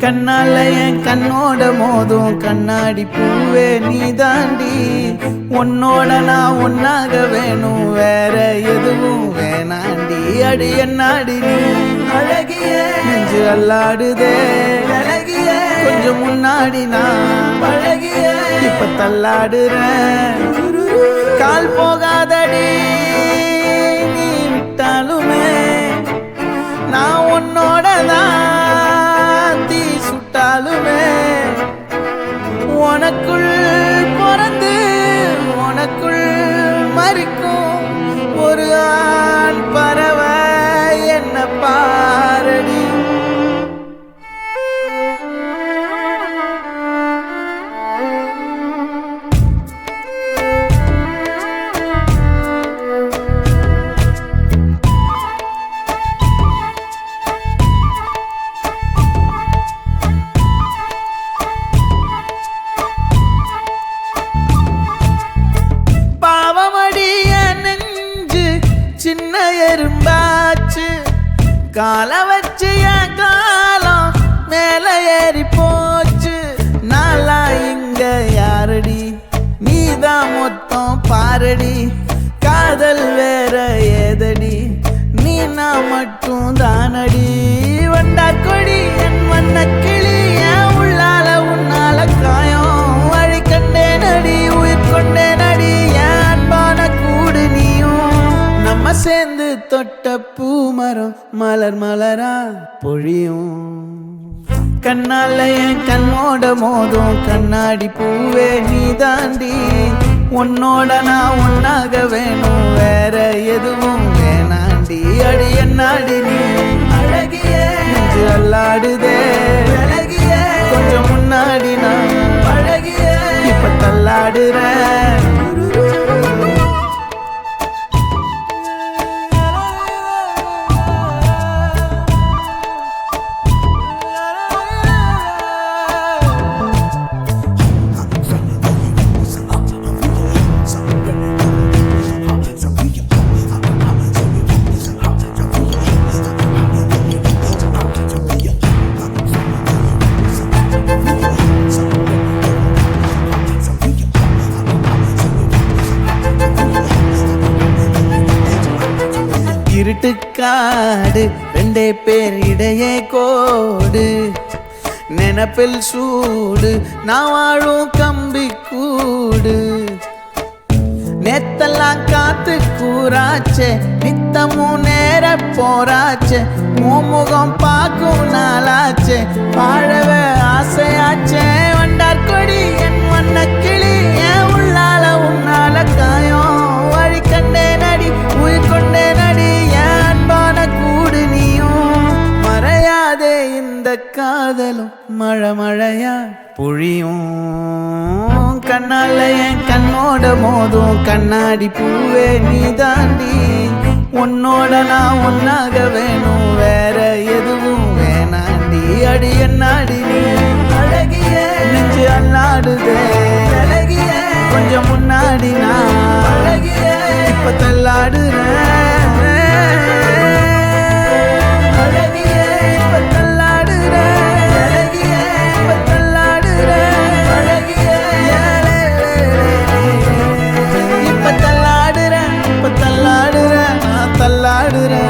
கண்ணால என் கண்ணோட மோதும் கண்ணாடி பூவே நீ தாண்டி, உன்னோட நான் ஒன்னாக வேணும் வேற எதுவும் வேணாண்டி. அடி என்னாடி நீ அழகிய நெஞ்சு அல்லாடுதே அழகிய, கொஞ்சம் முன்னாடி நான் அழகிய இப்ப தள்ளாடுறேன். கால் போகாதடி நீ விட்டாலுமே நான் உன்னோட தான் உனக்குள் பிறந்து உனக்குள் மறிக்கும் ஒரு ஆண் பறவை என்ன பாரடி. சின்ன எறும்பாச்சு கால வச்சு என் காலம் மேல ஏறி போச்சு. நாளா இங்க யாரடி நீதான் மொத்தம் பாரடி. காதல் வேற ஏதடி நீ நான் மட்டும் தானடி. வண்டா கொடி என் வண்ண கிளி என் உள்ளால உன்னால காயம் வழி கண்டே நடி உயிர் கொண்டே நடி. என் அன்பான கூடு நீயும் நம்ம சேர்ந்து தொட்ட பூமரம் மலர் மலரா பொழியும். கண்ணால என் கண்ணோட மோதும் கண்ணாடி பூவே நீ தாண்டி, உன்னோட நான் ஒன்னாக வேணும் வேற எதுவும் வேணாண்டி. அடி என்னாடி நீ அழகிய நெஞ்சு அல்லாடுதே அழகிய, கொஞ்சம் முன்னாடி நான் அழகிய இப்ப தள்ளாடுறேன். இருட்டுக்காடு ரெண்டே பேர் இடையே கோடு, நினப்பில் சூடு நான் வாழும் கம்பி கூடு. நேத்தெல்லாம் காத்து கூறாச்சே நித்தமும் நேர போராச்சே, முகம் பார்க்கும் நாளாச்சே வாழவே ஆசையாச்சே. வண்டார் கொடி என் வண்ண கிளி என் உள்ளால உன்னால காயம் வழி கண்டே நடி உயிர் கொண்டே நடி. என் அன்பான கூடு நீயும் மறையாதே இந்த காதலும் மழை மழையா பொழியும். கண்ணால என் கண்ணோட மோதும் கண்ணாடி பூவே நீ தாண்டி, உன்னோட நான் ஒன்னாக வேணும் வேற எதுவும் வேணாண்டி. அடி என்னாடி நீ அழகிய நெஞ்சு அல்லாடுதே அழகிய, கொஞ்சம் முன்னாடி நான் அழகிய இப்ப தள்ளாடுறேன். தள்ளாடுறேன்